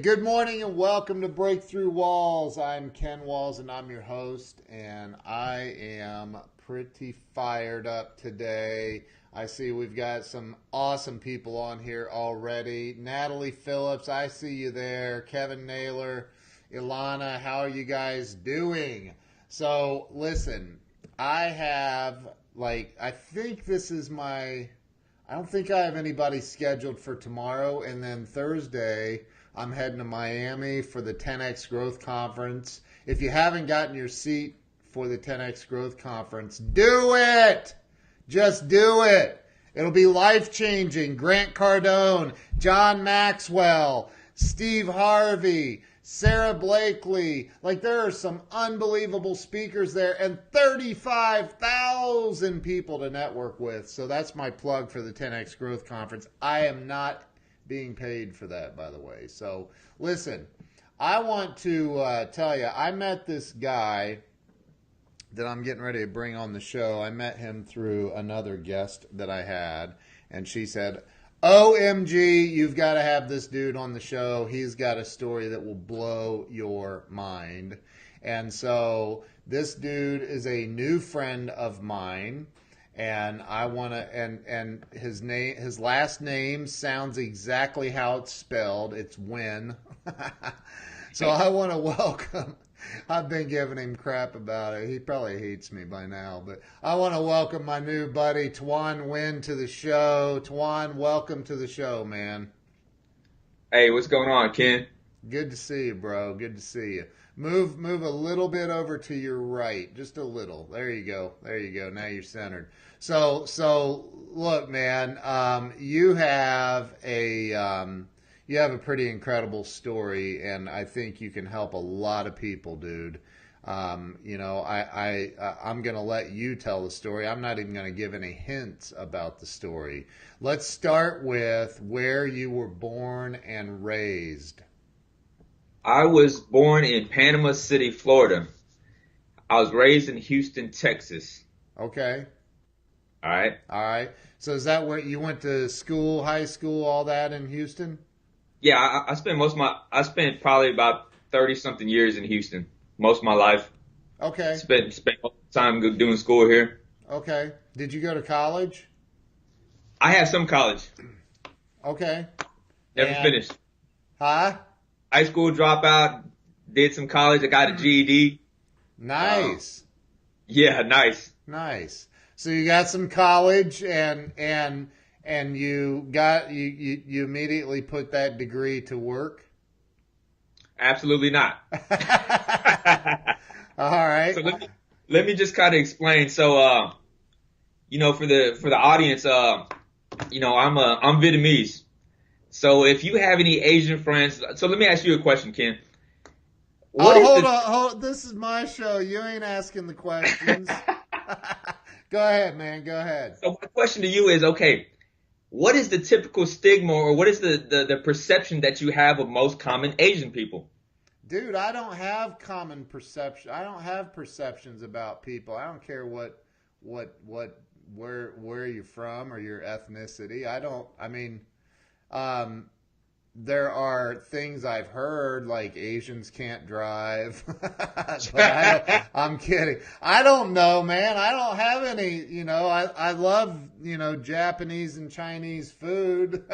Good morning and welcome to Breakthrough Walls. I'm Ken Walls and I'm your host, and I am pretty fired up today. I see we've got some awesome people on here already. Natalie Phillips, I see you there. Kevin Naylor, Ilana, how are you guys doing? So listen, I think this is I don't think I have anybody scheduled for tomorrow, and then Thursday I'm heading to Miami for the 10X Growth Conference. If you haven't gotten your seat for the 10X Growth Conference, do it! Just do it! It'll be life-changing. Grant Cardone, John Maxwell, Steve Harvey, Sarah Blakely. There are some unbelievable speakers there and 35,000 people to network with. So that's my plug for the 10X Growth Conference. I am not being paid for that, by the way. So listen, I want to tell you, I met this guy that I'm getting ready to bring on the show. I met him through another guest that I had, and she said, OMG, you've got to have this dude on the show. He's got a story that will blow your mind. And so this dude is a new friend of mine. And I want to, and his last name sounds exactly how it's spelled. It's Nguyen. So I want to welcome, I've been giving him crap about it. He probably hates me by now, but I want to welcome my new buddy, Tuan Nguyen, to the show. Tuan, welcome to the show, man. Hey, what's going on, Ken? Good to see you, bro. Good to see you. Move a little bit over to your right, just a little. There you go. There you go. Now you're centered. So look, man, you have a pretty incredible story, and I think you can help a lot of people, dude. I'm going to let you tell the story. I'm not even going to give any hints about the story. Let's start with where you were born and raised. I was born in Panama City, Florida. I was raised in Houston, Texas. Okay. All right. So is that where you went to school, high school, all that in Houston? Yeah, I spent probably about 30 something years in Houston. Most of my life. Okay. Spent time doing school here. Okay. Did you go to college? I had some college. Okay. Never finished. Huh? High school dropout, did some college. I got a GED. Nice. Yeah, nice. Nice. So you got some college and you immediately put that degree to work? Absolutely not. All right. So let me just kind of explain. So for the audience, I'm Vietnamese. So if you have any Asian friends, so let me ask you a question, Ken. Hold on. This is my show. You ain't asking the questions. Go ahead, man. Go ahead. So my question to you is, okay, what is the typical stigma, or what is the perception that you have of most common Asian people? Dude, I don't have common perception. I don't have perceptions about people. I don't care where you're from or your ethnicity. There are things I've heard, like Asians can't drive. But I'm kidding. I don't know, man. I don't have any, I love, Japanese and Chinese food.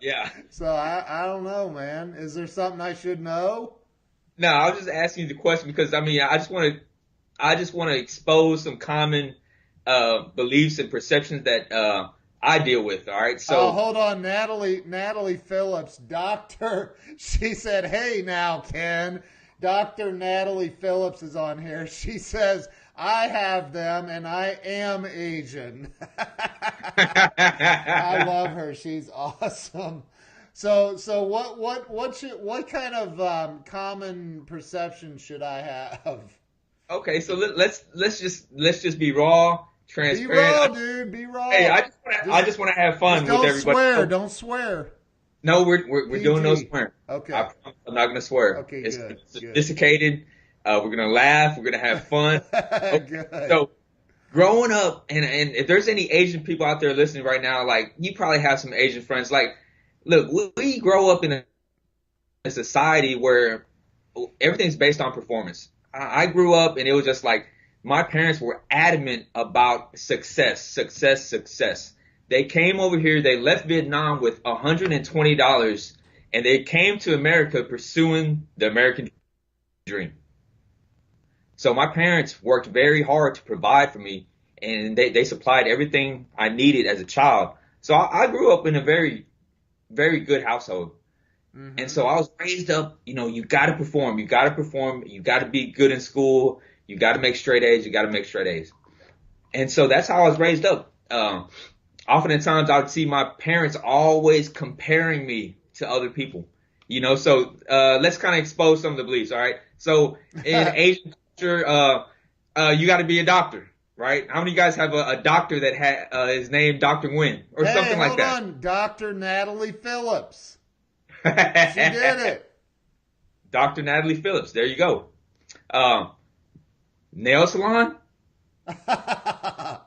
Yeah. So I don't know, man. Is there something I should know? No, I was just asking you the question because, I just want to expose some common beliefs and perceptions that I deal with. All right. So hold on, Natalie Phillips, doctor. She said, "Hey, now, Ken." Dr. Natalie Phillips is on here. She says, "I have them, and I am Asian." I love her. She's awesome. So what kind of common perception should I have? Okay, so let's just be raw. Transparent. Be raw, dude. Be raw. Hey, I just want to have fun with everybody. Don't swear. No, we're doing no swearing. Okay. I promise I'm not gonna swear. Okay, it's good. sophisticated. We're gonna laugh. We're gonna have fun. Good. So, growing up, and if there's any Asian people out there listening right now, like you probably have some Asian friends. Like, look, we grow up in a society where everything's based on performance. I grew up and it was just like my parents were adamant about success, success, success. They came over here, they left Vietnam with $120 and they came to America pursuing the American dream. So my parents worked very hard to provide for me and they supplied everything I needed as a child. So I grew up in a very, very good household. And so I was raised up, you got to perform, you got to perform, you got to be good in school, you got to make straight A's, you got to make straight A's. And so that's how I was raised up. Oftentimes I would see my parents always comparing me to other people, so let's kind of expose some of the beliefs. All right. So in Asian culture, you got to be a doctor. Right? How many of you guys have a doctor that is named Dr. Nguyen or something like that? Hold on, Dr. Natalie Phillips. She did it. Dr. Natalie Phillips. There you go. Nail salon? Wow.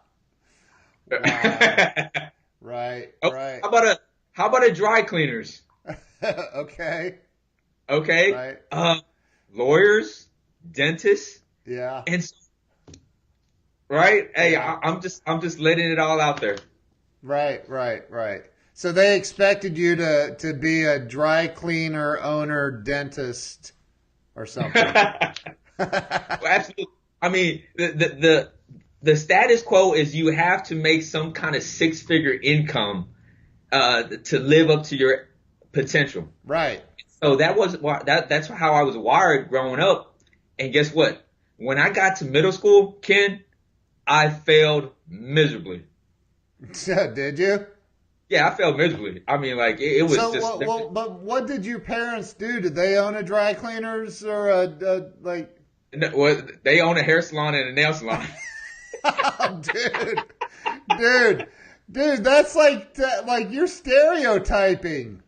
Right, Oh, right. How about a dry cleaners? Okay. Okay. Right. Lawyers, dentists, Yeah. and right? Hey, Yeah. I'm just letting it all out there. Right. So they expected you to be a dry cleaner, owner, dentist, or something. Well, absolutely. I mean, the status quo is you have to make some kind of six-figure income to live up to your potential. Right. So that's how I was wired growing up. And guess what? When I got to middle school, Ken, I failed miserably. Did you? Yeah, I failed miserably. I mean, like it was So, just. but what did your parents do? Did they own a dry cleaners or a like? Well, they own a hair salon and a nail salon. Oh, dude, that's like you're stereotyping.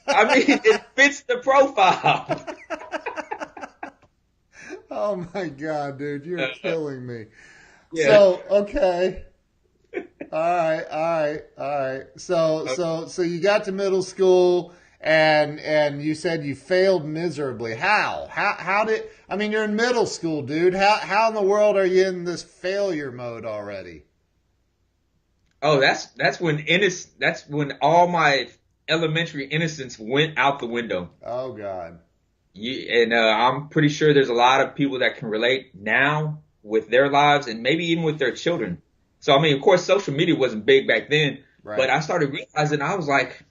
I mean, it fits the profile. Oh my God, dude, you're killing me. Yeah. So, okay. All right. So you got to middle school and you said you failed miserably. How did, I mean, you're in middle school, dude. How in the world are you in this failure mode already? Oh, that's when all my elementary innocence went out the window. Oh God. I'm pretty sure there's a lot of people that can relate now with their lives and maybe even with their children. So, I mean, of course, social media wasn't big back then, Right. but I started realizing I was like,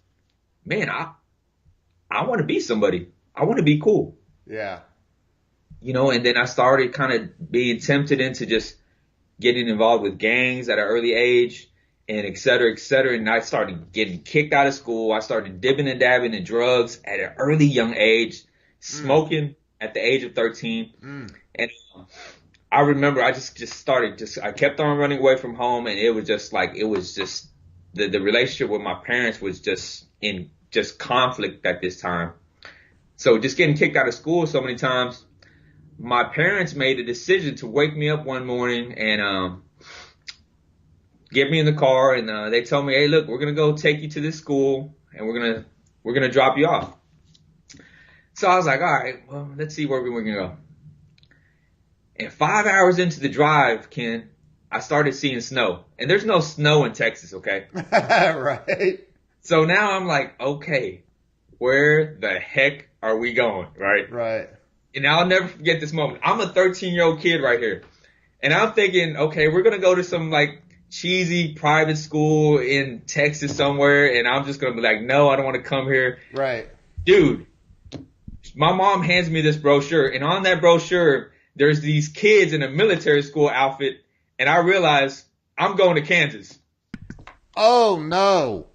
man, I want to be somebody. I want to be cool. Yeah. And then I started kind of being tempted into just getting involved with gangs at an early age and et cetera, et cetera. And I started getting kicked out of school. I started dipping and dabbing in drugs at an early young age, smoking at the age of 13. And I remember I just started I kept on running away from home, and it was just the relationship with my parents was just in conflict at this time. So just getting kicked out of school so many times, my parents made a decision to wake me up one morning and get me in the car, and they told me, "Hey, look, we're gonna go take you to this school, and we're gonna drop you off." So I was like, "All right, well, let's see where we're gonna go." And 5 hours into the drive, Ken, I started seeing snow. And there's no snow in Texas, okay? Right. So now I'm like, okay, where the heck are we going, right? Right. And I'll never forget this moment. I'm a 13-year-old kid right here. And I'm thinking, okay, we're going to go to some like cheesy private school in Texas somewhere. And I'm just going to be like, no, I don't want to come here. Right. Dude, my mom hands me this brochure. And on that brochure, there's these kids in a military school outfit, and I realize I'm going to Kansas. Oh no.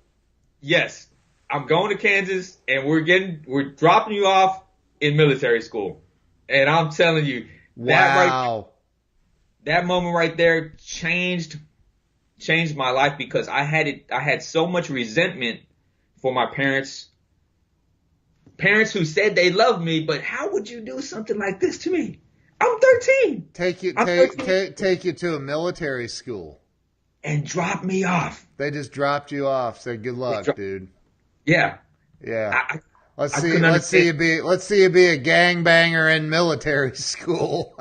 Yes, I'm going to Kansas, and we're dropping you off in military school. And I'm telling you, Wow. that moment right there changed my life because I had so much resentment for my parents who said they loved me, but how would you do something like this to me? I'm 13. Take you to a military school and drop me off. They just dropped you off. Said good luck, dude. Yeah. Yeah. I couldn't understand. Let's see you be a gangbanger in military school.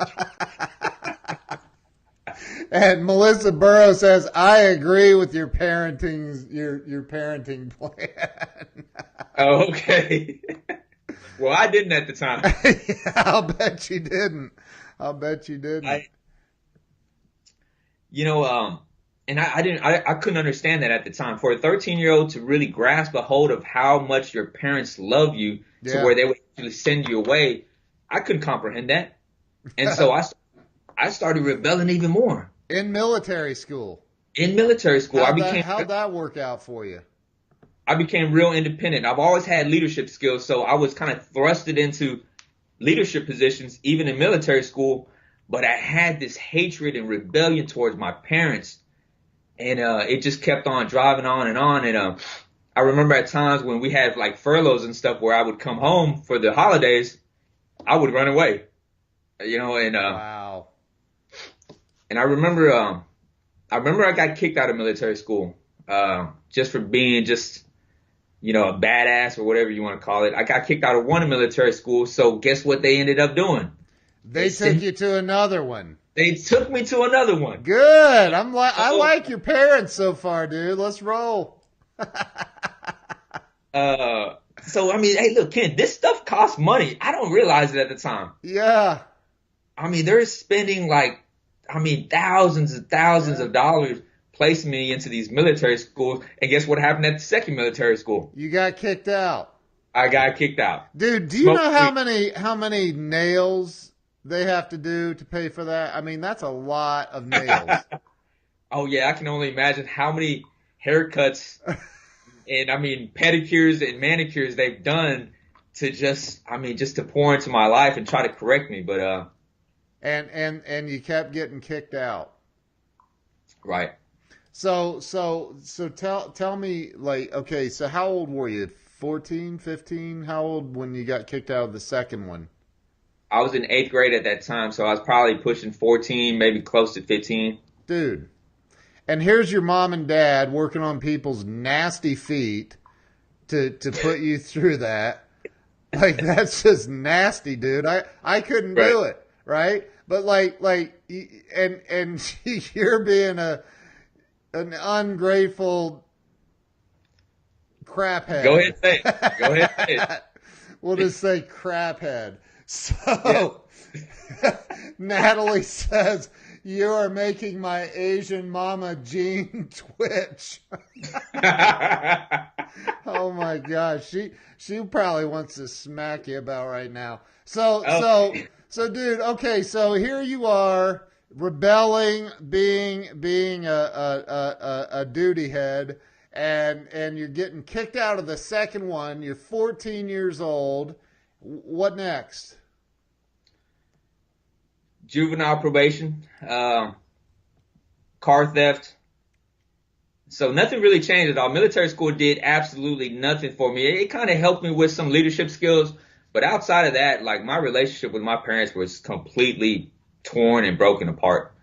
And Melissa Burrow says, "I agree with your parenting plan." Oh, okay. Well, I didn't at the time. Yeah, I'll bet you didn't. I'll bet you didn't. I, you know, and I couldn't understand that at the time. For a 13-year-old to really grasp a hold of how much your parents love you to Yeah. where they would actually send you away, I couldn't comprehend that. And so I started rebelling even more. In military school. In military school, How'd that work out for you? I became real independent. I've always had leadership skills, so I was kind of thrusted into leadership positions, even in military school. But I had this hatred and rebellion towards my parents, and it just kept on driving on and on. And I remember at times when we had like furloughs and stuff, where I would come home for the holidays, I would run away, And wow. And I remember I got kicked out of military school just for being a badass or whatever you want to call it. I got kicked out of one military school, so guess what they ended up doing? They took you to another one. They took me to another one. Good. I like your parents so far, dude. Let's roll. So I mean, hey, look, Ken, this stuff costs money. I don't realize it at the time. Yeah. I mean, they're spending thousands and thousands of dollars placing me into these military schools. And guess what happened at the second military school? You got kicked out. I got kicked out. Dude, do you know how many nails they have to do to pay for that? I mean, that's a lot of nails. Oh yeah, I can only imagine how many haircuts and pedicures and manicures they've done to just to pour into my life and try to correct me. But and you kept getting kicked out. Right. So tell me, like, okay, so how old were you? 14, 15? How old when you got kicked out of the second one? I was in 8th grade at that time, so I was probably pushing 14, maybe close to 15. Dude. And here's your mom and dad working on people's nasty feet to put you through that. Like, that's just nasty, dude. I couldn't do it, right? But and you're being an ungrateful craphead. Go ahead and say it. Go ahead and say it. We'll just say craphead. So, yeah. Natalie says, "You are making my Asian mama Jean twitch." Oh my gosh, she probably wants to smack you about right now. So dude, okay, so here you are rebelling, being a duty head, and you're getting kicked out of the second one. You're 14 years old. What next? Juvenile probation, car theft. So nothing really changed at all. Military school did absolutely nothing for me. It kind of helped me with some leadership skills, but outside of that, like, my relationship with my parents was completely torn and broken apart.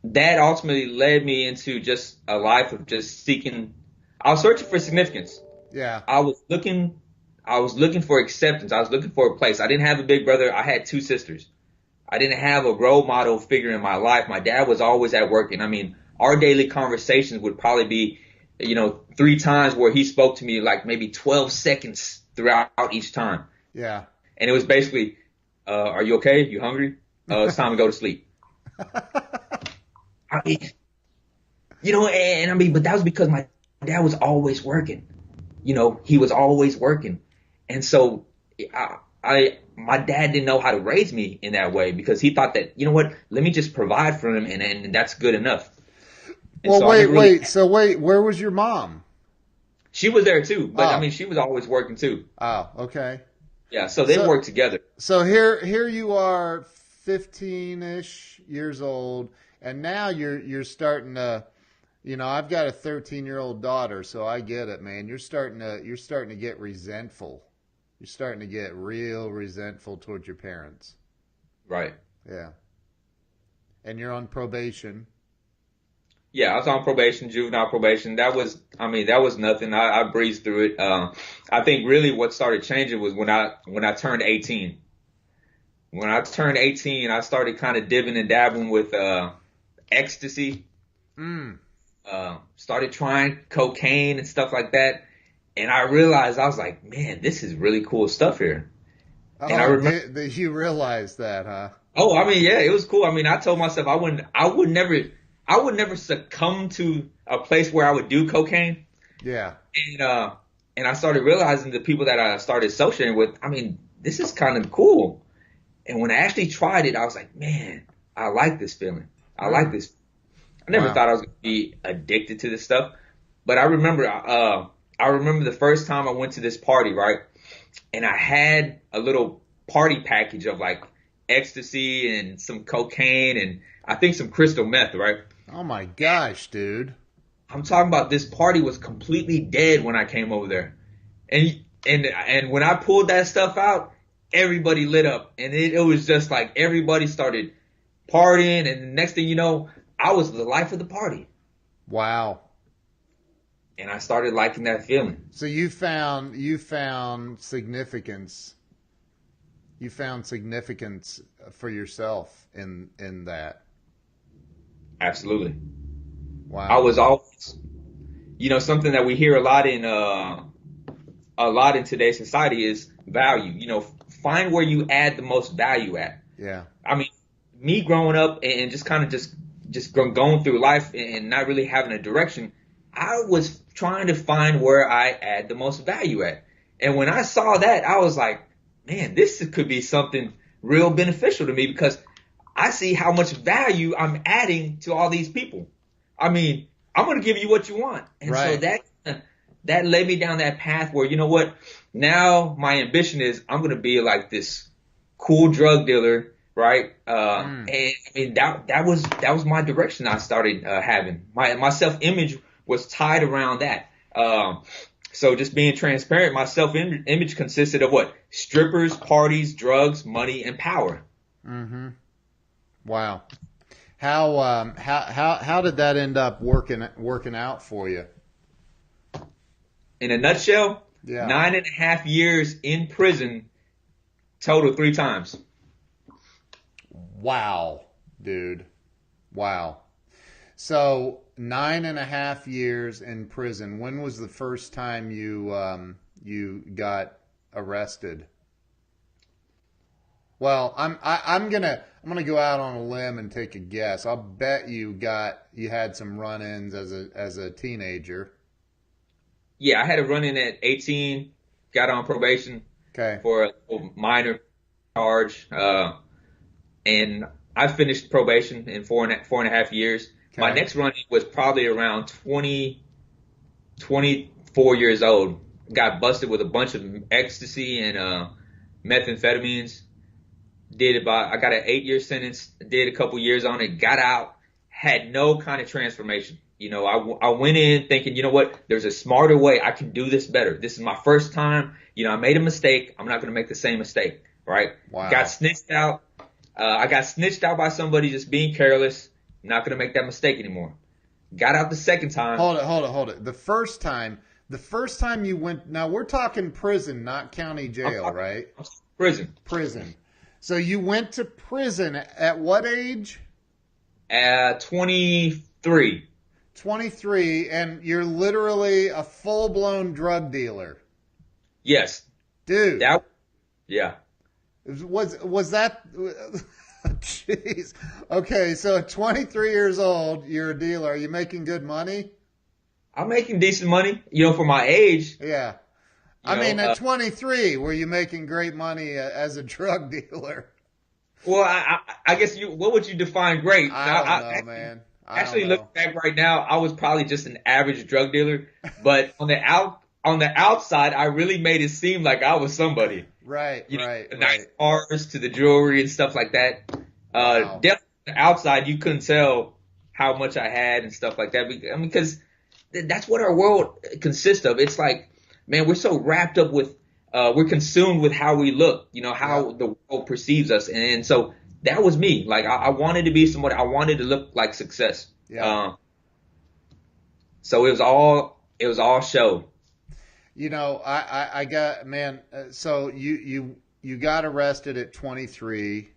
That ultimately led me into just a life of just seeking. I was searching for significance. Yeah. I was looking for acceptance. I was looking for a place. I didn't have a big brother. I had 2 sisters. I didn't have a role model figure in my life. My dad was always at work. And our daily conversations would probably be, 3 times where he spoke to me like maybe 12 seconds throughout each time. Yeah. And it was basically, are you okay? You hungry? It's time to go to sleep. But that was because my dad was always working. He was always working. And so my dad didn't know how to raise me in that way, because he thought that, let me just provide for him and that's good enough. And well, so wait, where was your mom? She was there too, but she was always working too. Oh, okay. Yeah, so they worked together. So here you are, 15-ish years old, and now you're starting to, I've got a 13-year-old daughter, so I get it, man. You're starting to get resentful. You're starting to get real resentful towards your parents. Right. Yeah. And you're on probation. Yeah, I was on probation, juvenile probation. That was nothing. I breezed through it. I think really what started changing was when I turned 18. When I turned 18, I started kind of dibbing and dabbling with ecstasy. Mm. Started trying cocaine and stuff like that. And I realized, I was like, man, this is really cool stuff here. And I Oh, remember, did you realize that, huh? oh, I mean, yeah, it was cool. I mean, I told myself I would never succumb to a place where I would do cocaine. Yeah. And, uh, and I started realizing the people that I started associating with, I mean, this is kind of cool. And when I actually tried it, I was like, man, I like this feeling. I like Mm. this. I never Wow. thought I was going to be addicted to this stuff. But I remember the first time I went to this party, right? And I had a little party package of like ecstasy and some cocaine and I think some crystal meth, right? Oh my gosh, dude. I'm talking about this party was completely dead when I came over there. And when I pulled that stuff out, everybody lit up. And it was just like everybody started partying and the next thing you know, I was the life of the party. Wow. And I started liking that feeling. So you found significance. You found significance for yourself in that. Absolutely. I Wow. was always, something that we hear a lot in today's society is value. Find where you add the most value at. Yeah. I mean, me growing up and just kind of just going through life and not really having a direction, I was trying to find where I add the most value at. And when I saw that, I was like, man, this could be something real beneficial to me because I see how much value I'm adding to all these people. I mean, I'm going to give you what you want. And so Right. that led me down that path where, you know what? Now my ambition is I'm going to be like this cool drug dealer, right? Mm. And I mean, that was my direction I started having. My self-image was tied around that. So just being transparent, my self-image consisted of what? Strippers, parties, drugs, money, and power. Mm-hmm. Wow. How did that end up working out for you? In a nutshell, Yeah. 9.5 years in prison, total 3 times. Wow, dude. Wow. So 9.5 years in prison. When was the first time you got arrested? Well, I'm gonna go out on a limb and take a guess. I'll bet you had some run-ins as a teenager. Yeah, I had a run in at 18, got on probation Okay. for a minor charge, and I finished probation in 4.5 years. My Okay. next run was probably around 24 years old. Got busted with a bunch of ecstasy and methamphetamines. I got an 8 year sentence, did a couple years on it, got out, had no kind of transformation. I went in thinking, you know what, there's a smarter way. I can do this better. This is my first time. I made a mistake. I'm not going to make the same mistake, right? Got Wow. snitched out. I got snitched out by somebody just being careless. Not going to make that mistake anymore. Got out the second time. Hold it. The first time you went, now we're talking prison, not county I'm jail, talking right? prison. Prison. So you went to prison at what age? 23. 23, and you're literally a full-blown drug dealer. Yes. Dude, That, yeah. was that jeez. Okay, so at 23 years old, you're a dealer. Are you making good money? I'm making decent money, for my age, Yeah. you I know, mean, uh, at 23, were you making great money as a drug dealer? well, I guess what would you define great? I Now, don't know, man. I don't actually looking know. back right now, I was probably just an average drug dealer, but on the outside, I really made it seem like I was somebody. Right, You know, right, the nice right. cars to the jewelry and stuff like that. Wow. Definitely on the outside, you couldn't tell how much I had and stuff like that. I mean, because that's what our world consists of. It's like, man, we're so wrapped up with, we're consumed with how we look, how Yep. the world perceives us. And so that was me. Like, I wanted to be somebody, I wanted to look like success. Yep. So it was all show. You know, I got man. So you got arrested at 23.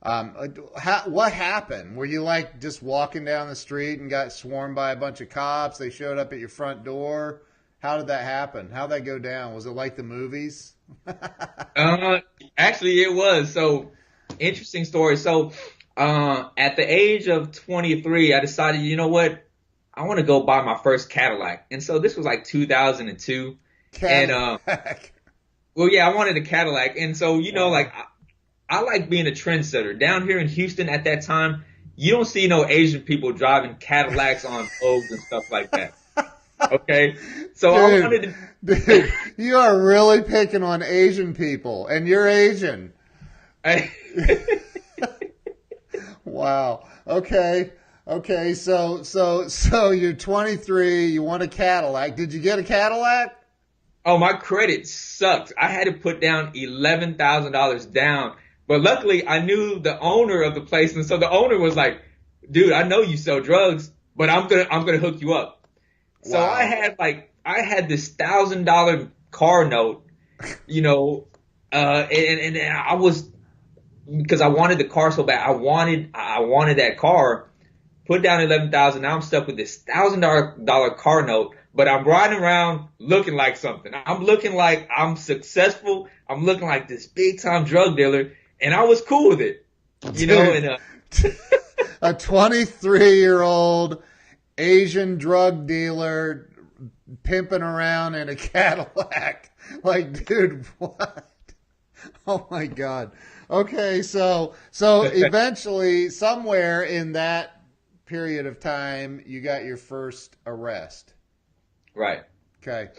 What happened? Were you like just walking down the street and got swarmed by a bunch of cops? They showed up at your front door. How did that happen? How'd that go down? Was it like the movies? Uh, Actually, it was. So, interesting story. So, at the age of 23, I decided, you know what? I want to go buy my first Cadillac. And so this was like 2002. And, Cadillac. well, yeah, I wanted a Cadillac. And so, Wow. like, I like being a trendsetter. Down here in Houston at that time, you don't see no Asian people driving Cadillacs on Vogues and stuff like that. Okay. So I Dude, wanted dude, you are really picking on Asian people, and you're Asian. to, Wow. Okay. Okay. So you're 23. You want a Cadillac. Did you get a Cadillac? oh, my credit sucked. I had to put down $11,000 down. But luckily I knew the owner of the place. And so the owner was like, dude, I know you sell drugs, but I'm going to hook you up. So Wow. I had this $1,000 car note, you know, and I was, because I wanted the car so bad. I wanted that car. Put down 11,000. Now I'm stuck with this $1,000 car note, but I'm riding around looking like something. I'm looking like I'm successful. I'm looking like this big time drug dealer, and I was cool with it, Dude, And a 23-year-old Asian drug dealer pimping around in a Cadillac. Like, dude, what? Oh my God. Okay, so eventually, somewhere in that period of time, you got your first arrest. right. Okay.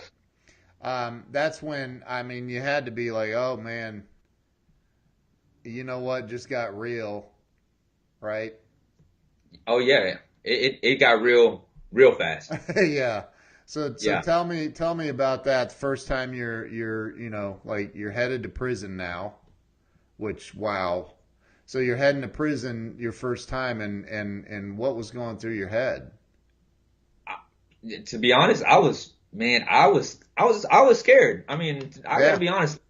That's when, I mean, you had to be like, oh man, you know what just got real, right? Oh yeah, it got real fast. Yeah. So Yeah. tell me about that. The first time like you're headed to prison now, which wow. So you're heading to prison your first time, and what was going through your head? To be honest, I was scared. I mean, I got to Yeah. be honest.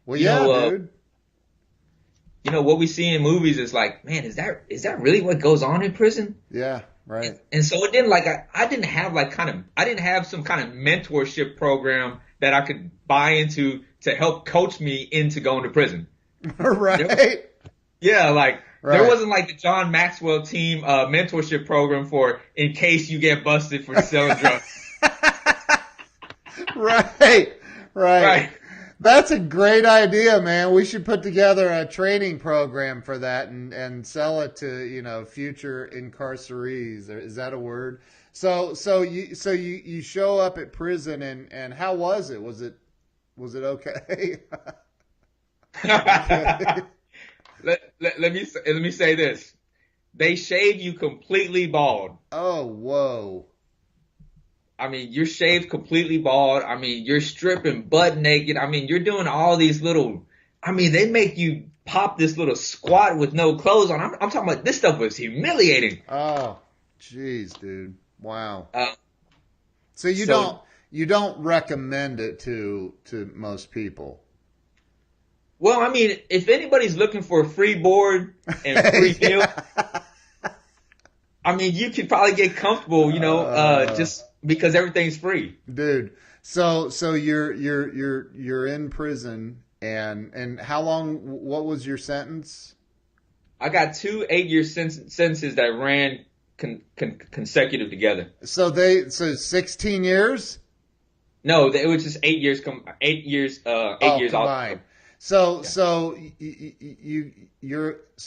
Well, You yeah, know, dude. what we see in movies is like, man, is that really what goes on in prison? Yeah. Right. And so it didn't like I didn't have like kind of I didn't have some kind of mentorship program that I could buy into to help coach me into going to prison. There was, Right. yeah, like there Right. wasn't like the John Maxwell team mentorship program for in case you get busted for selling drugs. Right. Right. Right. That's a great idea, man. We should put together a training program for that and sell it to, future incarcerees. Is that a word? So you show up at prison and how was it? Was it okay? Okay. Let me say this. They shave you completely bald. Oh, whoa. I mean, you're shaved completely bald. I mean, you're stripping butt naked. I mean, you're doing all these little, I mean, they make you pop this little squat with no clothes on. I'm talking about this stuff was humiliating. Oh, jeez, dude. Wow. Uh, So you don't so, you don't recommend it to most people. well, I mean, if anybody's looking for a free board and free meal, Yeah. I mean, you could probably get comfortable, Uh, just because everything's free. dude. So you're in prison and how long? What was your sentence? I got two 8 year sentences that ran consecutive together. So 16 years. No, it was just 8 years, 8 Oh, years all. combined. So Yeah. so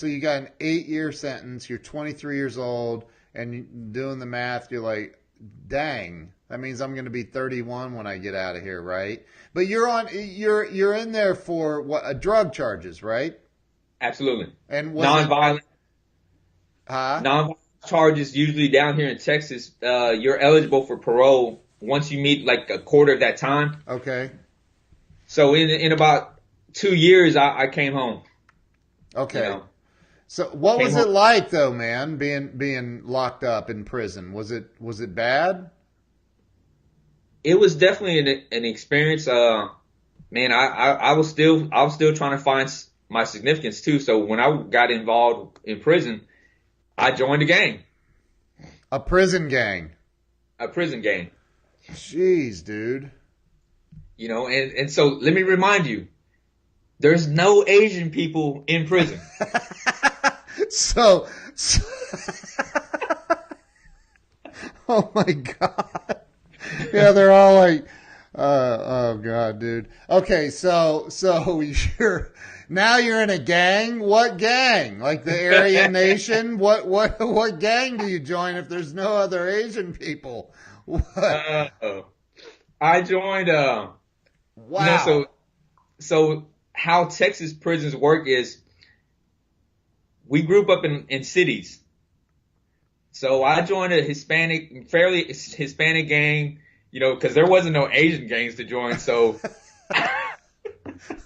you got an 8-year sentence. You're 23 years old, and doing the math, you're like, dang, that means I'm going to be 31 when I get out of here, right? But you're in there for what? Drug charges, right? Absolutely. And was it Nonviolent, huh? nonviolent charges usually down here in Texas, you're eligible for parole once you meet like a quarter of that time. Okay, So in about 2 years, I came home. You okay. know, So what came was it home. like though, man? Being locked up in prison, was it bad? it was definitely an experience. Man, I was still trying to find my significance too. So when I got involved in prison, I joined a gang, A prison gang. a prison gang. Jeez, dude. And so let me remind you, there's no Asian people in prison. So oh my God. Yeah, they're all like, oh God, dude. Okay, so you're in a gang. What gang? Like the Aryan Nation? What gang do you join if there's no other Asian people? What? I joined, Wow. so how Texas prisons work is we group up in cities. So I joined a fairly Hispanic gang, because there wasn't no Asian gangs to join. So,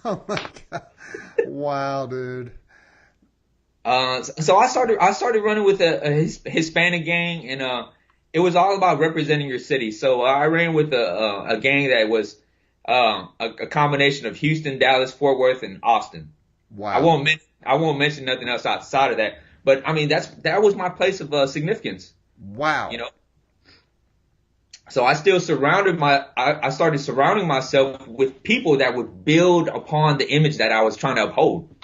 Oh my God. Wow, dude. so I started running with a Hispanic gang, and it was all about representing your city. So I ran with a gang that was a combination of Houston, Dallas, Fort Worth, and Austin. I Wow. won't mention I won't mention nothing else outside of that. But I mean, that was my place of significance. Wow. You know, so I started surrounding myself with people that would build upon the image that I was trying to uphold.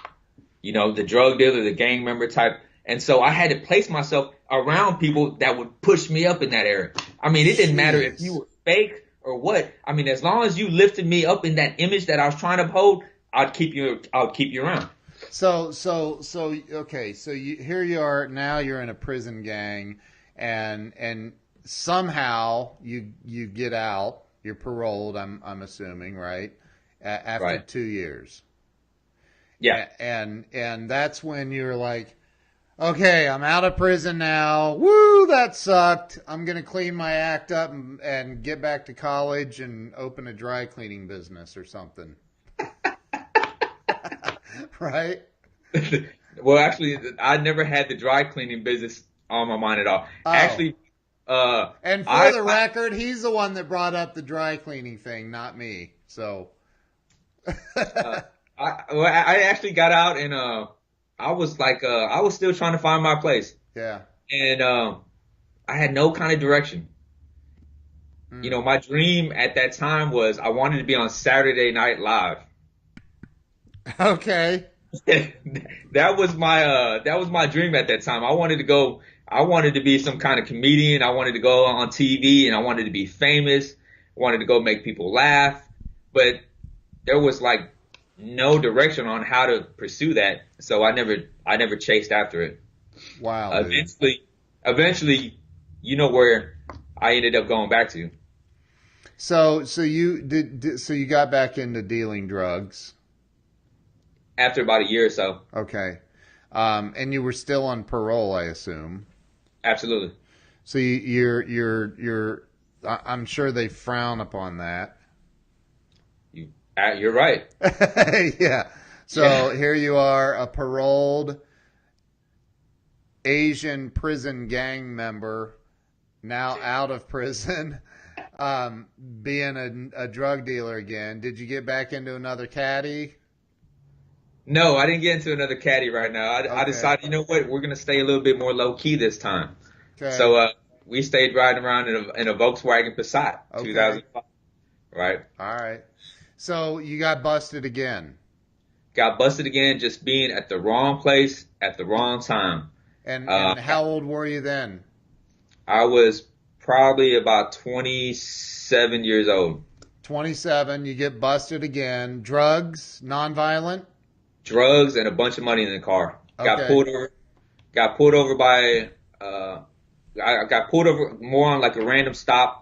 The drug dealer, the gang member type. And so I had to place myself around people that would push me up in that area. I mean, it didn't matter if you were fake or what. I mean, as long as you lifted me up in that image that I was trying to uphold, I'd keep you around. Okay, so here you are now. You're in a prison gang, and somehow you get out. You're paroled. I'm assuming, right? After Right. 2 years. Yeah. And that's when you're like, okay, I'm out of prison now. Woo, that sucked. I'm gonna clean my act up and get back to college and open a dry cleaning business or something. Right? Well, actually, I never had the dry cleaning business on my mind at all. Oh. Actually, And for I the record, he's the one that brought up the dry cleaning thing, not me. So, I actually got out and I was like I was still trying to find my place, yeah. and I had no kind of direction. My dream at that time was I wanted to be on Saturday Night Live. Okay. That was my dream at that time. I wanted to be some kind of comedian. I wanted to go on TV and I wanted to be famous. I wanted to go make people laugh, but there was like no direction on how to pursue that. So I never chased after it. Wow. Dude. Eventually, where I ended up going back to. So you got back into dealing drugs. After about a year or so. Okay. And you were still on parole, I assume. Absolutely. So I'm sure they frown upon that. You're right. Yeah. So here you are, a paroled Asian prison gang member, now out of prison, being a drug dealer again. Did you get back into another caddy? No, I didn't get into another caddy right now. I decided, you know what, we're gonna stay a little bit more low key this time. Okay. So we stayed riding around in a Volkswagen Passat, Okay. 2005. Right. All right. So you got busted again. Got busted again, just being at the wrong place at the wrong time. And how old were you then? I was probably about 27 years old. 27. You get busted again. Drugs, nonviolent. Drugs and a bunch of money in the car. Got Okay. pulled over. Got pulled over by. I got pulled over more on like a random stop.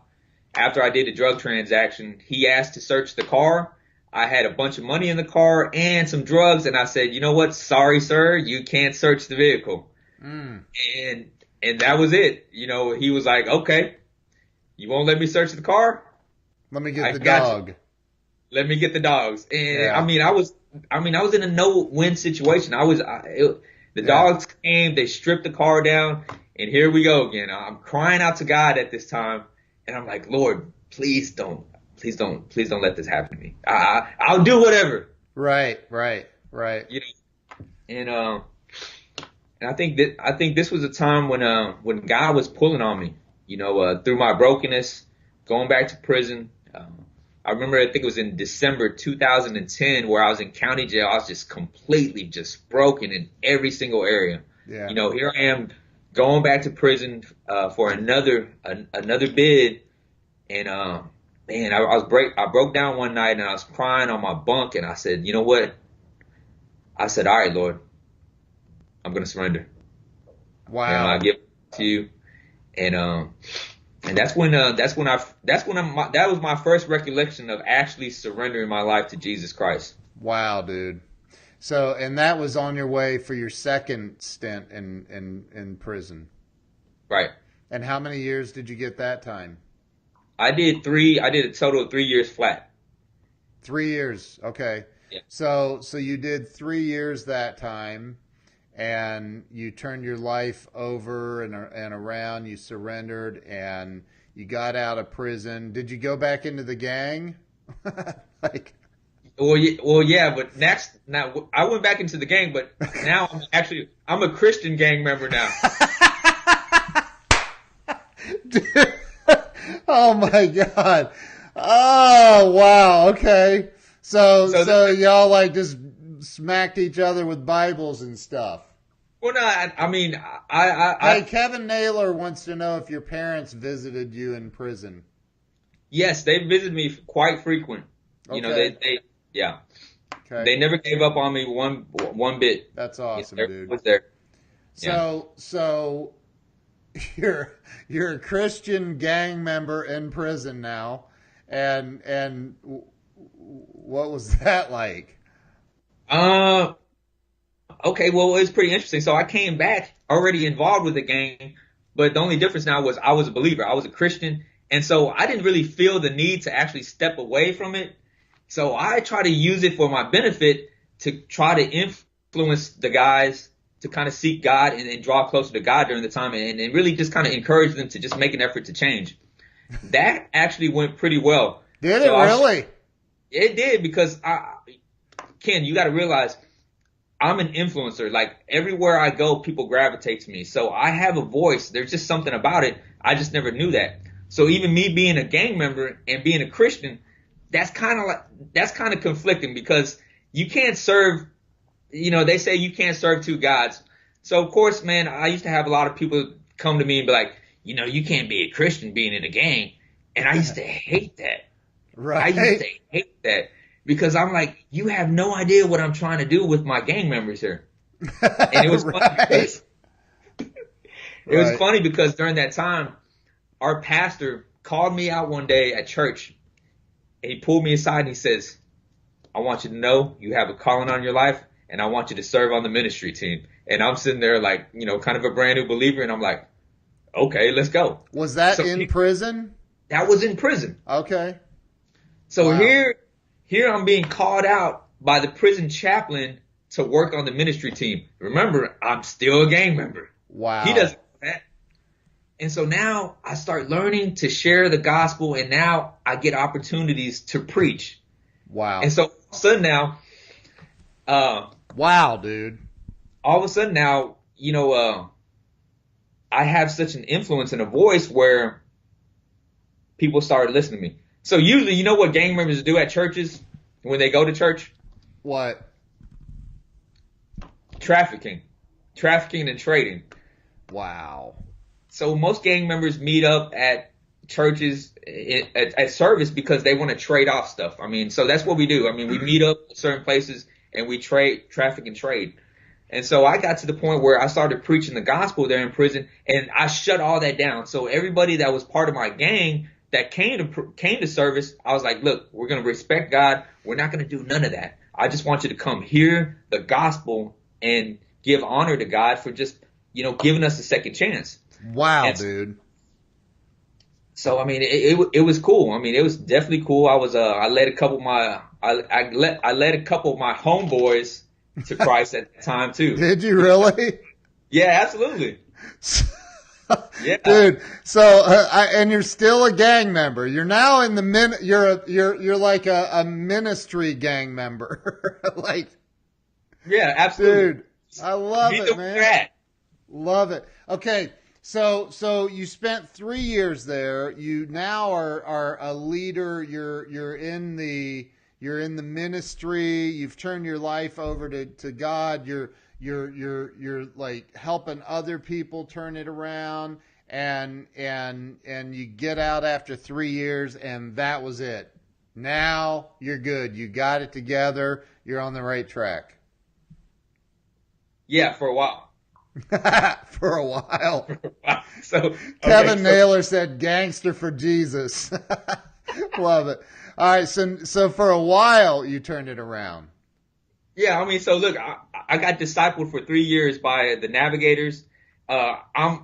After I did the drug transaction, he asked to search the car. I had a bunch of money in the car and some drugs, and I said, you know what? Sorry, sir, you can't search the vehicle. And that was it. He was like, okay, you won't let me search the car? Let me get the got dog. you. Let me get the dogs. And Yeah. I was in a no-win situation. The dogs came, they stripped the car down, and here we go again. I'm crying out to God at this time, and I'm like, Lord, please don't let this happen to me. I'll do whatever. Right. You know, and I think this was a time when God was pulling on me, you know, through my brokenness, going back to prison. I remember, I think it was in December 2010 where I was in county jail. I was just completely just broken in every single area. Yeah. You know, here I am going back to prison, for another bid. And, man, I broke down one night and I was crying on my bunk and I said, you know what? I said, all right, Lord, I'm going to surrender. Wow. And I give it to you. And that was my first recollection of actually surrendering my life to Jesus Christ. Wow, dude. So, and that was on your way for your second stint in prison. Right. And how many years did you get that time? I did a total of 3 years flat. 3 years. Okay. Yeah. So you did 3 years that time, and you turned your life over and around. You surrendered, and you got out of prison. Did you go back into the gang? Well, yeah, but now I went back into the gang, but now I'm a Christian gang member now. Dude. Oh my God. Oh wow. Okay. So y'all like just smacked each other with Bibles and stuff. Well, no, I mean, Hey, Kevin Naylor wants to know if your parents visited you in prison. Yes, they visited me quite frequent. Okay. You know, yeah. Okay. They never gave up on me one bit. That's awesome, dude. Was there. So you're a Christian gang member in prison now, and what was that like? Okay, well, it was pretty interesting. So I came back already involved with the gang, but the only difference now was I was a believer. I was a Christian. And so I didn't really feel the need to actually step away from it. So I try to use it for my benefit to try to influence the guys to kind of seek God and draw closer to God during the time and really just kind of encourage them to just make an effort to change. That actually went pretty well. Did it really? It did, because Ken, you got to realize I'm an influencer. Like, everywhere I go, people gravitate to me. So I have a voice. There's just something about it. I just never knew that. So even me being a gang member and being a Christian, that's kind of conflicting, because you can't serve, you know, they say you can't serve two gods. So of course, man, I used to have a lot of people come to me and be like, you know, you can't be a Christian being in a gang. And I used to hate that. Right. I used to hate that, because I'm like, you have no idea what I'm trying to do with my gang members here. And it was right. funny because during that time, our pastor called me out one day at church, and he pulled me aside and he says, I want you to know you have a calling on your life, and I want you to serve on the ministry team. And I'm sitting there like, you know, kind of a brand new believer, and I'm like, okay, let's go. Was that in prison? That was in prison. Okay. So wow. Here I'm being called out by the prison chaplain to work on the ministry team. Remember, I'm still a gang member. Wow. He doesn't know that. And so now I start learning to share the gospel, and now I get opportunities to preach. Wow. And so all of a sudden now, wow, dude. All of a sudden now, you know, I have such an influence and a voice where people started listening to me. So usually, you know what gang members do at churches when they go to church? What? Trafficking and trading. Wow. So most gang members meet up at churches at service because they want to trade off stuff. I mean, so that's what we do. I mean, we meet up at certain places and we traffic and trade. And so I got to the point where I started preaching the gospel there in prison, and I shut all that down. So everybody that was part of my gang that came to service, I was like, look, we're going to respect God. We're not going to do none of that. I just want you to come hear the gospel and give honor to God for just, you know, giving us a second chance. Wow, dude. So I mean, it was cool. I mean, it was definitely cool. I led a couple of my homeboys to Christ at the time too. Did you really? Yeah, absolutely. Yeah. Dude, so and you're still a gang member. You're now in the you're like a ministry gang member. Like, Yeah, absolutely. dude, I love Meet it, them where they're man. at. Love it. Okay, so you spent 3 years there. You now are a leader. You're in the ministry. You've turned your life over to God. You're like helping other people turn it around, and you get out after 3 years, and that was it. Now you're good. You got it together. You're on the right track. Yeah, for a while. For a while. So, Kevin okay, so Naylor said gangster for Jesus. Love it. All right, so for a while you turned it around. yeah, I mean, so look, I got discipled for 3 years by the Navigators. I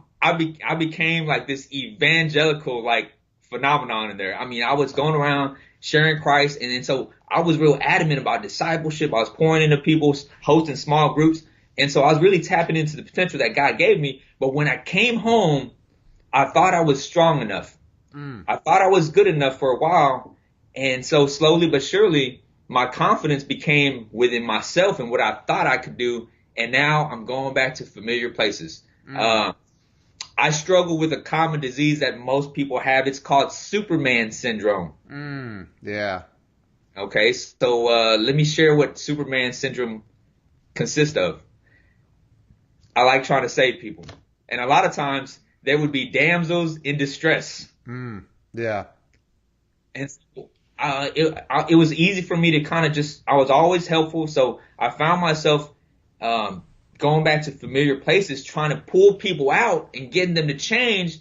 became like this evangelical like phenomenon in there. I mean, I was going around sharing Christ, and then so I was real adamant about discipleship. I was pouring into people, hosting small groups, and so I was really tapping into the potential that God gave me. But when I came home, I thought I was strong enough. I thought I was good enough for a while, and so slowly but surely, my confidence became within myself and what I thought I could do. And now I'm going back to familiar places. I struggle with a common disease that most people have. It's called Superman syndrome. Yeah. Okay, so let me share what Superman syndrome consists of. I like trying to save people. And a lot of times there would be damsels in distress. Yeah. And so, it was easy for me to kind of I was always helpful. So I found myself going back to familiar places, trying to pull people out and getting them to change.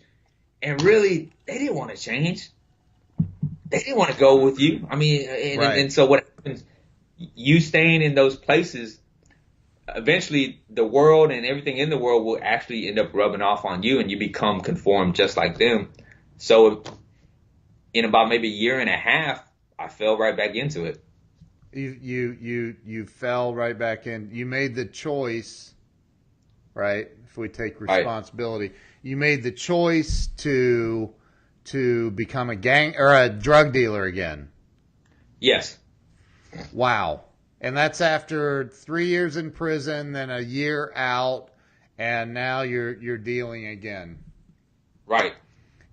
And really, they didn't want to change. They didn't want to go with you. I mean, and so what happens, you staying in those places, eventually the world and everything in the world will actually end up rubbing off on you, and you become conformed just like them. So in about maybe a year and a half, I fell right back into it. You fell right back in. You made the choice, right? If we take responsibility, you made the choice to become a gang or a drug dealer again. Yes. Wow. And that's after 3 years in prison, then a year out, and now you're dealing again. Right.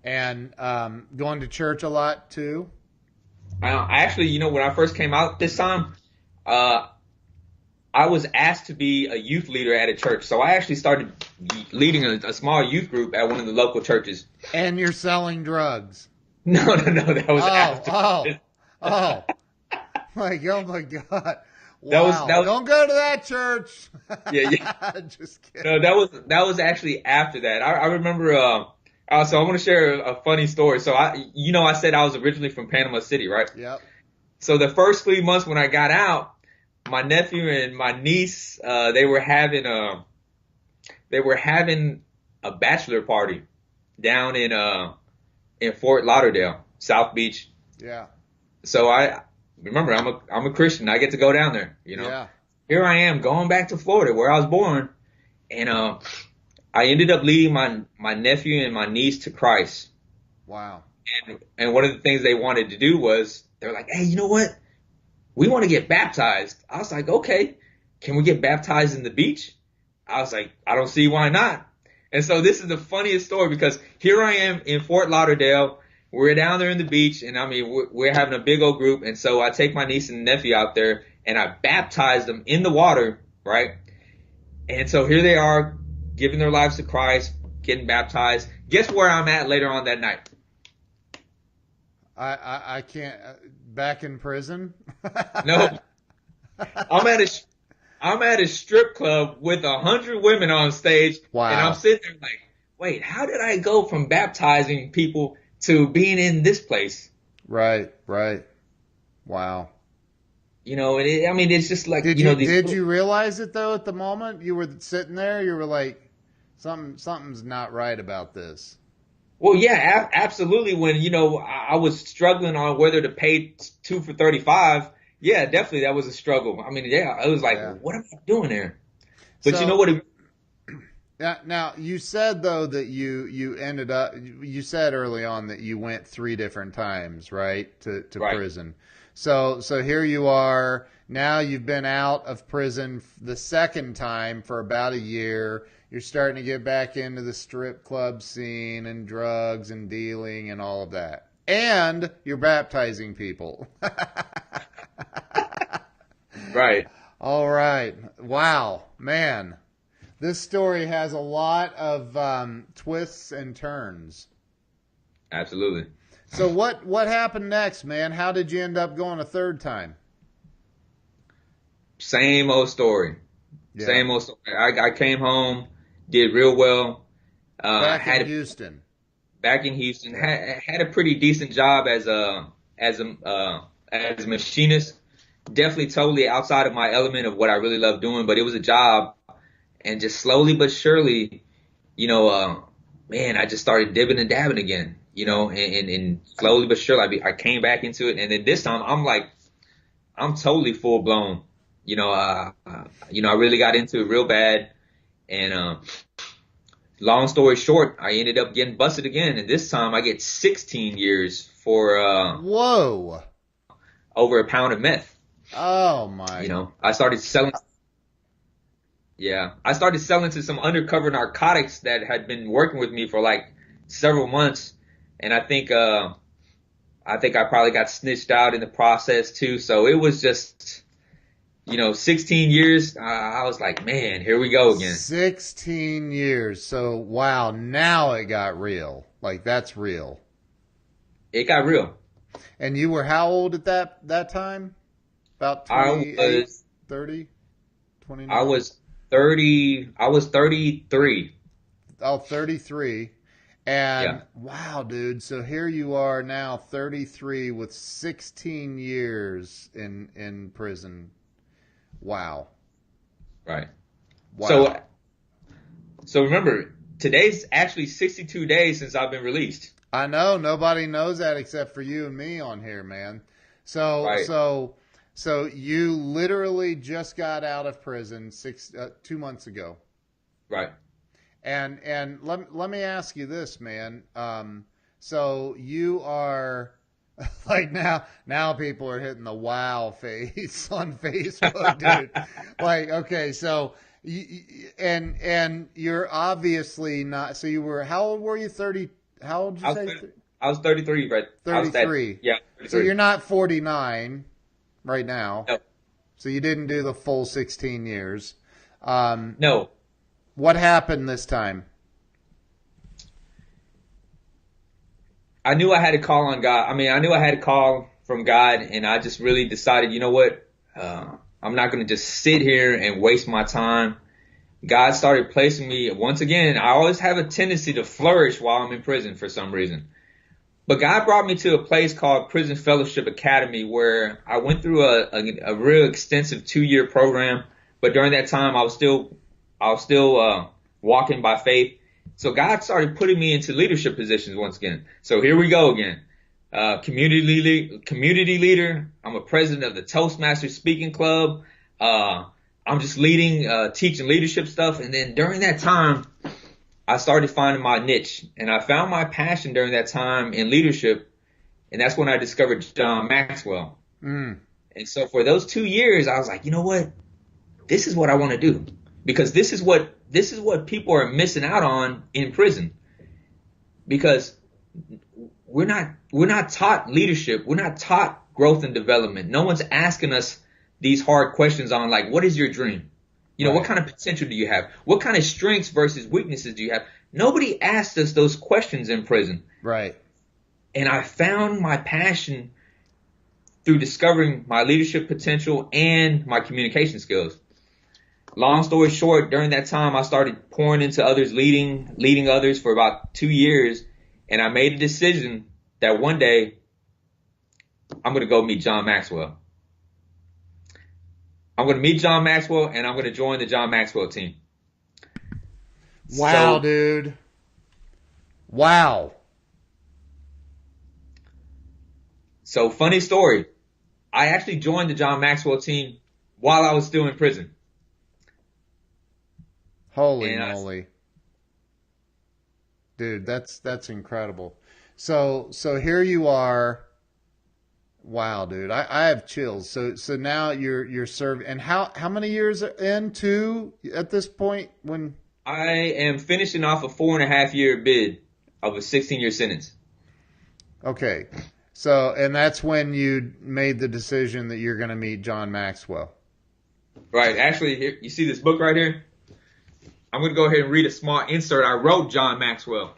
And going to church a lot too? I actually, when I first came out this time, I was asked to be a youth leader at a church. So I actually started leading a small youth group at one of the local churches. And you're selling drugs? No, that was after. Like, oh my God. Wow. That was Don't go to that church. Yeah. Just kidding. No, that was actually after that. I remember, so I want to share a funny story. So I said I was originally from Panama City, right? Yep. So the first 3 months when I got out, my nephew and my niece, they were having a bachelor party down in Fort Lauderdale, South Beach. Yeah. So I remember I'm a Christian. I get to go down there, Yeah. Here I am going back to Florida where I was born, and I ended up leading my nephew and my niece to Christ. Wow. And one of the things they wanted to do was they're like, hey, you know what? We want to get baptized. I was like, okay, can we get baptized in the beach? I was like, I don't see why not. And so this is the funniest story because here I am in Fort Lauderdale. We're down there in the beach, and I mean, we're having a big old group. And so I take my niece and nephew out there, and I baptize them in the water, right? And so here they are, giving their lives to Christ, getting baptized. Guess where I'm at later on that night? I can't. Back in prison? No. I'm at a strip club with 100 women on stage. Wow. And I'm sitting there like, wait, how did I go from baptizing people to being in this place? Right. Wow. It's just like, did you realize it though at the moment? You were sitting there, you were like, something's not right about this. Well, yeah, absolutely. When, I was struggling on whether to pay 2 for 35. Yeah, definitely. That was a struggle. I mean, yeah, I was like, What am I doing there? But you know what? Now you said though that you ended up. You said early on that you went 3 different times, right, to Right. prison. So here you are. Now you've been out of prison the second time for about a year. You're starting to get back into the strip club scene and drugs and dealing and all of that. And you're baptizing people. Right. All right. Wow, man. This story has a lot of twists and turns. Absolutely. So what happened next, man? How did you end up going a third time? Same old story. Yeah. Same old story. I came home, did real well. Back in Had Houston. back in Houston. Yeah. Had a pretty decent job as a machinist. Definitely totally outside of my element of what I really love doing, but it was a job, and just slowly but surely, man, I just started dibbing and dabbing again, and slowly but surely I came back into it, and then this time I'm totally full blown. I really got into it real bad, and long story short, I ended up getting busted again, and this time I get 16 years for Whoa. over a pound of meth. Oh my. I started selling. Yeah, I started selling to some undercover narcotics that had been working with me for like several months, and I think I probably got snitched out in the process too. So it was just, 16 years. I was like, man, here we go again. 16 years. So wow, now it got real. Like that's real. It got real. And you were how old at that time? About I 28, was 30, 29? I was 30. I was 33. Oh, 33. And Yeah, wow, dude. So here you are now, 33 with 16 years in prison. Wow. right. Wow. So remember, today's actually 62 days since I've been released. I know nobody knows that except for you and me on here, man. So Right. so you literally just got out of prison 2 months ago. Right. And let me ask you this, man. So you are like now people are hitting the wow face on Facebook, dude. Like okay, so and you're obviously not. So you were how old were you? 30. How old did I you was, say? I was 33, right? I was 33. yeah, So 33. you're not 49 right now. No, So you didn't do the full 16 years. Um, no. what happened this time? I knew I had to call on God. I mean, I knew I had to call from God, and I just really decided, you know what? I'm not going to just sit here and waste my time. God started placing me once again. I always have a tendency to flourish while I'm in prison for some reason. But God brought me to a place called Prison Fellowship Academy where I went through a real extensive 2-year program. But during that time, I was still walking by faith. So God started putting me into leadership positions once again. So here we go again. Community leader. I'm a president of the Toastmasters Speaking Club. I'm just leading, teaching leadership stuff. And then during that time, I started finding my niche, and I found my passion during that time in leadership. And that's when I discovered John Maxwell. Mm. And so for those 2 years, I was like, you know what? This is what I want to do, because this is what people are missing out on in prison, because we're not taught leadership. We're not taught growth and development. No one's asking us these hard questions on like, what is your dream? What Right. kind of potential do you have? What kind of strengths versus weaknesses do you have? Nobody asked us those questions in prison. Right. And I found my passion through discovering my leadership potential and my communication skills. Long story short, during that time, I started pouring into others, leading others for about 2 years. And I made a decision that one day I'm going to go meet John Maxwell. I'm going to meet John Maxwell, and I'm going to join the John Maxwell team. Wow, So, dude. Wow. so funny story. I actually joined the John Maxwell team while I was still in prison. Holy And moly. Dude, that's incredible. So here you are. Wow, dude, I have chills. So now you're serving, and how many years into at this point when? I am finishing off a 4.5 year bid of a 16-year sentence. Okay, so and that's when you made the decision that you're going to meet John Maxwell. Right. Actually, here, you see this book right here? I'm going to go ahead and read a small insert. I wrote John Maxwell.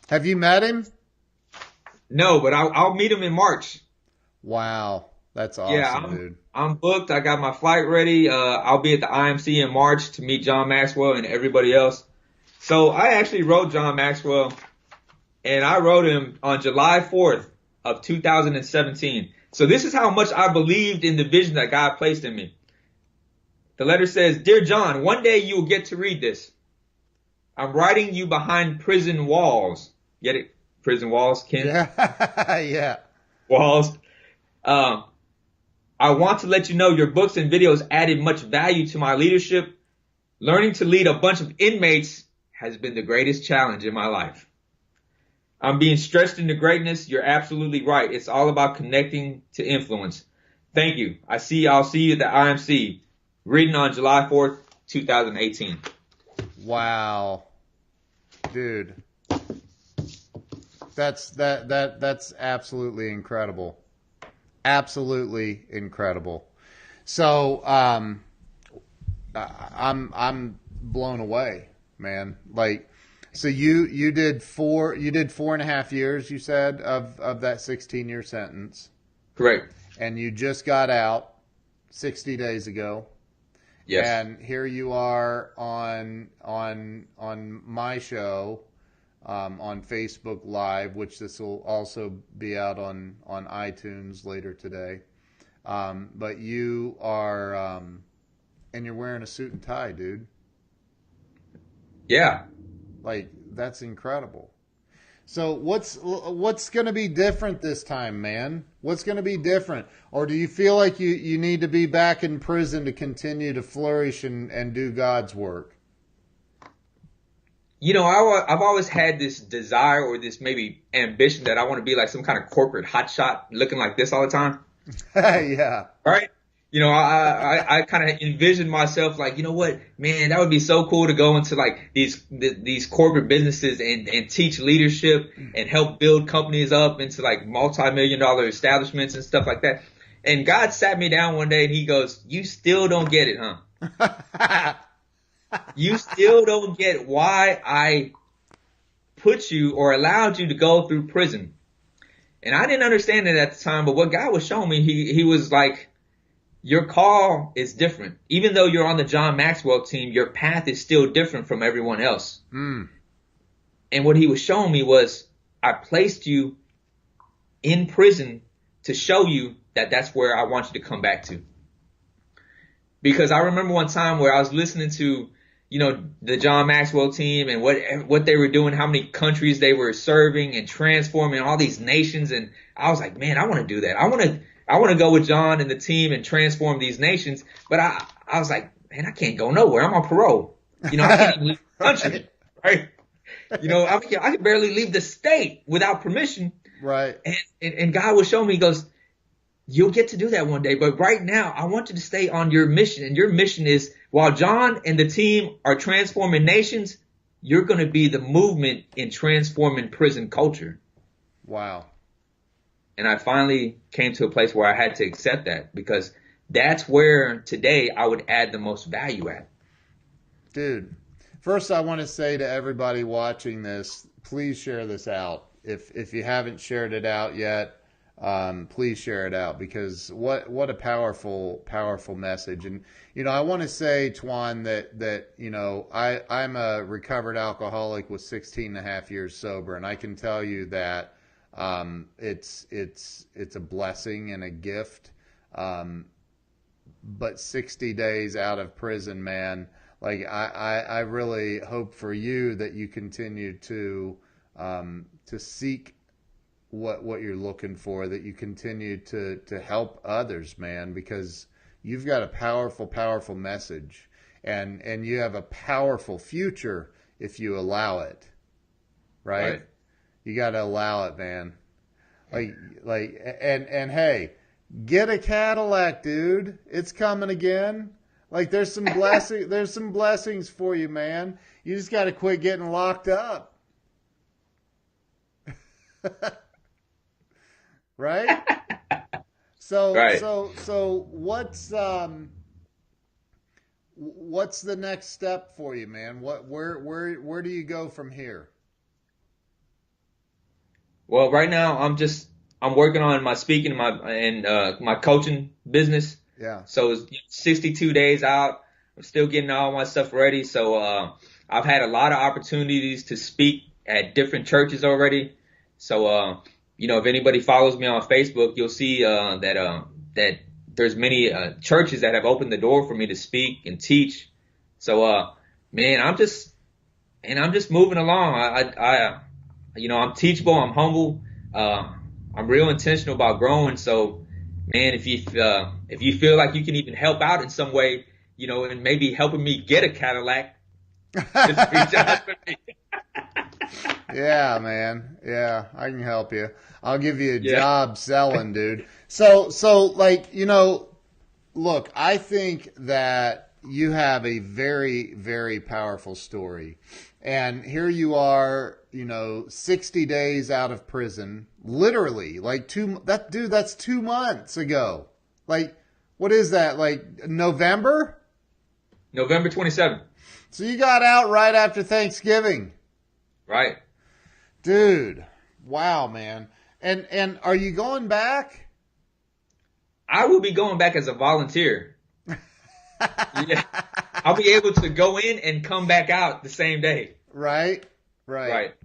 Have you met him? No, but I'll meet him in March. Wow, that's Yeah, awesome, dude. I'm booked. I got my flight ready. I'll be at the IMC in March to meet John Maxwell and everybody else. So I actually wrote John Maxwell, and I wrote him on July 4th of 2017. So this is how much I believed in the vision that God placed in me. The letter says, "Dear John, one day you will get to read this. I'm writing you behind prison walls." Get it? Prison walls, Ken? Yeah, yeah. Walls. I want to let you know your books and videos added much value to my leadership. Learning to lead a bunch of inmates has been the greatest challenge in my life. I'm being stretched into greatness. You're absolutely right. It's all about connecting to influence. Thank you. I'll see you at the IMC. Written on July 4th, 2018. Wow, dude, that's absolutely incredible. Absolutely incredible. So, I'm blown away, man. Like, so you did 4.5 years, you said, of that 16-year sentence, Correct. and you just got out 60 days ago. Yes. And here you are on my show, on Facebook Live, which this will also be out on iTunes later today. But you are, and you're wearing a suit and tie, dude. Yeah. Like, that's incredible. So what's going to be different this time, man? What's going to be different? Or do you feel like you need to be back in prison to continue to flourish and do God's work? You know, I've always had this desire or this maybe ambition that I want to be like some kind of corporate hotshot looking like this all the time. Yeah. Right? You know, I kind of envisioned myself like, you know what, man, that would be so cool to go into like these corporate businesses and teach leadership and help build companies up into like multi-million-dollar establishments and stuff like that. And God sat me down one day and he goes, "You still don't get it, huh? You still don't get why I put you or allowed you to go through prison." And I didn't understand it at the time, but what God was showing me, he was like, your call is different. Even though you're on the John Maxwell team, your path is still different from everyone else. Mm. And what he was showing me was, I placed you in prison to show you that that's where I want you to come back to. Because I remember one time where I was listening to, you know, the John Maxwell team and what they were doing, how many countries they were serving and transforming all these nations. And I was like, man, I want to do that. I want to go with John and the team and transform these nations. But I was like, man, I can't go nowhere. I'm on parole. You know, I can't even leave the country. Right. You know, I can barely leave the state without permission. Right. And God will show me, he goes, you'll get to do that one day. But right now, I want you to stay on your mission. And your mission is, while John and the team are transforming nations, you're going to be the movement in transforming prison culture. Wow. And I finally came to a place where I had to accept that, because that's where today I would add the most value at. Dude, first I want to say to everybody watching this, please share this out. If you haven't shared it out yet, please share it out, because what a powerful message. And you know, I want to say, Tuan, that you know, I'm a recovered alcoholic with 16 and a half years sober, and I can tell you that it's a blessing and a gift. But 60 days out of prison, man, like I really hope for you that you continue to seek what you're looking for, that you continue to help others, man, because you've got a powerful message, and you have a powerful future if you allow it, right? Right. You got to allow it, man. And hey, get a Cadillac, dude. It's coming again. Like there's some blessings for you, man. You just got to quit getting locked up. Right? So Right. so what's the next step for you, man? Where do you go from here? Well, right now I'm working on my speaking and my coaching business. Yeah. So it's 62 days out. I'm still getting all my stuff ready. So I've had a lot of opportunities to speak at different churches already. So if anybody follows me on Facebook, you'll see that there's many churches that have opened the door for me to speak and teach. So man, I'm just moving along. I'm teachable. I'm humble. I'm real intentional about growing. So, man, if you feel like you can even help out in some way, and maybe helping me get a Cadillac, just reach out to me. Yeah, man. Yeah, I can help you. I'll give you a Yeah. job selling, dude. So like, look, I think that you have a very, very powerful story. And here you are, 60 days out of prison, literally, like that's 2 months ago. Like, what is that? Like November? November 27th. So you got out right after Thanksgiving. Right. Dude, wow, man. And are you going back? I will be going back as a volunteer. Yeah. I'll be able to go in and come back out the same day. Right? Right.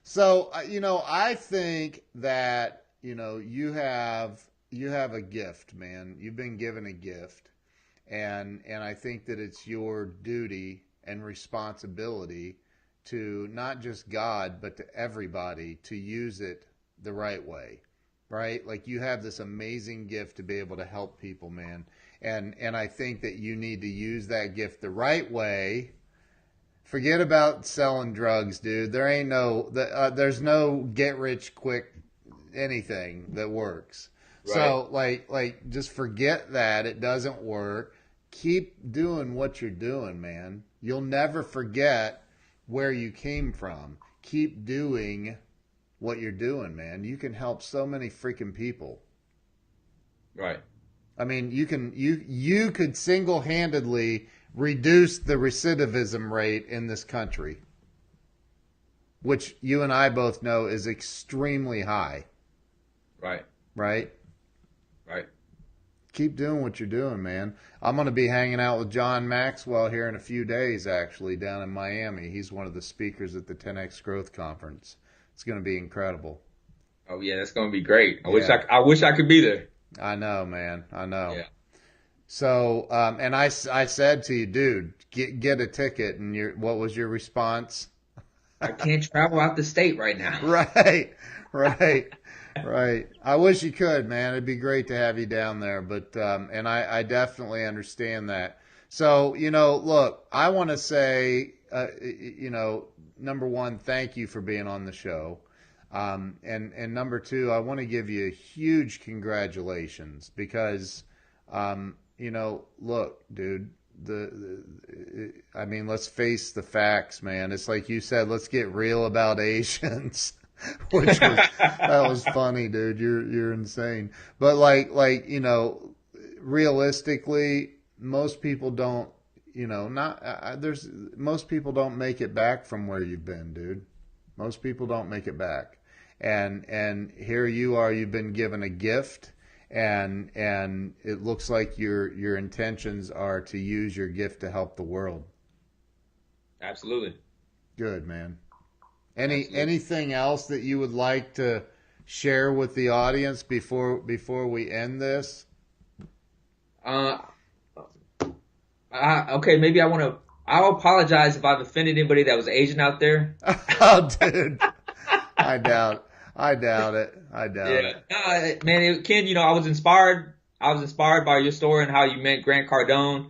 So, I think that, you have a gift, man. You've been given a gift. And I think that it's your duty and responsibility to not just God, but to everybody to use it the right way, right? Like you have this amazing gift to be able to help people, man. And I think that you need to use that gift the right way. Forget about selling drugs, dude. There's no get rich quick anything that works. Right. So like just forget that. It doesn't work. Keep doing what you're doing, man. You'll never forget where you came from. Keep doing what you're doing, man. You can help so many freaking people. Right. I mean, you could single-handedly reduce the recidivism rate in this country, which you and I both know is extremely high. Right. Right? Right. Keep doing what you're doing, man. I'm going to be hanging out with John Maxwell here in a few days, actually, down in Miami. He's one of the speakers at the 10X Growth Conference. It's going to be incredible. Oh yeah, that's going to be great. I Yeah. wish I could be there. I know, man. I know. Yeah. So, and I said to you, dude, get a ticket. And what was your response? I can't travel out the state right now. Right. I wish you could, man. It'd be great to have you down there. But, and I definitely understand that. So, look, I want to say, number one, thank you for being on the show. And number two, I want to give you a huge congratulations because, look, dude, I mean, let's face the facts, man. It's like you said, let's get real about Asians, that was funny, dude. You're insane. But realistically, most people don't, most people don't make it back from where you've been, dude. Most people don't make it back. And here you are, you've been given a gift, and it looks like your intentions are to use your gift to help the world. Absolutely. Good, man. Absolutely. Anything else that you would like to share with the audience before we end this? Okay, maybe I'll apologize if I've offended anybody that was Asian out there. Oh, dude. I doubt it. Man, Ken, I was inspired by your story and how you met Grant Cardone,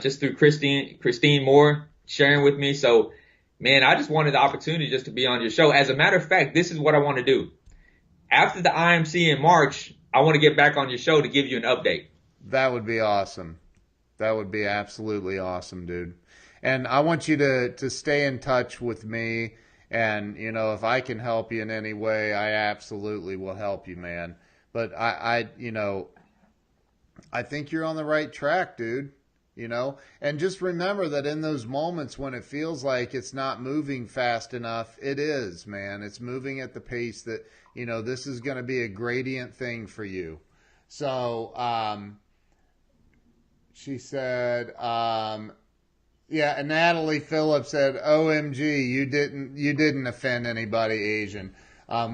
just through Christine Moore sharing with me. So, Man, I just wanted the opportunity just to be on your show. As a matter of fact, this is what I want to do. After the IMC in March, I want to get back on your show to give you an update. That would be awesome. That would be absolutely awesome, dude. And I want you to stay in touch with me. And, you know, if I can help you in any way, I absolutely will help you, man. But you know, I think you're on the right track, dude. You know, and just remember that in those moments when it feels like it's not moving fast enough, it is, man. It's moving at the pace that, you know, this is going to be a gradient thing for you. So, she said, yeah, and Natalie Phillips said, "OMG, you didn't offend anybody Asian.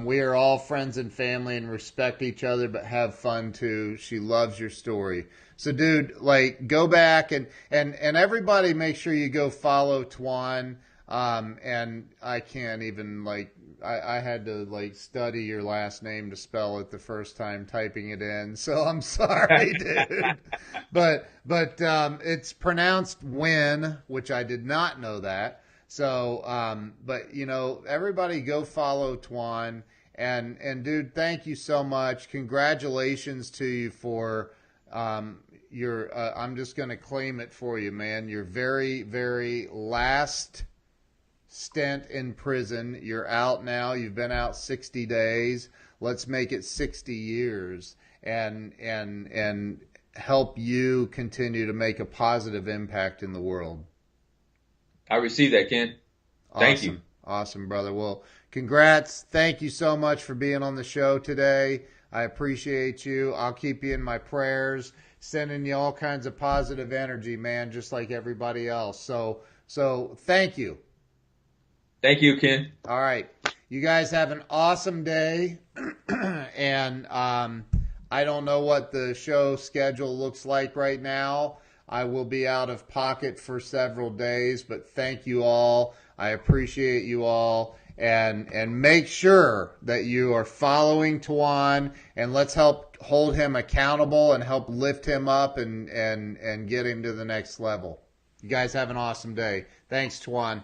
We are all friends and family and respect each other, but have fun too. She loves your story." So, dude, like, go back and everybody, make sure you go follow Tuan. And I can't even, like, I had to, like, study your last name to spell it the first time typing it in. So I'm sorry, dude. But it's pronounced Nguyen, which I did not know that. So, but, you know, everybody go follow Tuan. And dude, thank you so much. Congratulations to you for your, I'm just going to claim it for you, man. Your very, very last stint in prison. You're out now. You've been out 60 days. Let's make it 60 years and help you continue to make a positive impact in the world. I received that, Ken. Thank you. Awesome, brother. Well, congrats. Thank you so much for being on the show today. I appreciate you. I'll keep you in my prayers, sending you all kinds of positive energy, man, just like everybody else. So thank you. Thank you, Ken. All right. You guys have an awesome day. And I don't know what the show schedule looks like right now. I will be out of pocket for several days, but thank you all. I appreciate you all. And make sure that you are following Tuan, and let's help hold him accountable and help lift him up and get him to the next level. You guys have an awesome day. Thanks, Tuan.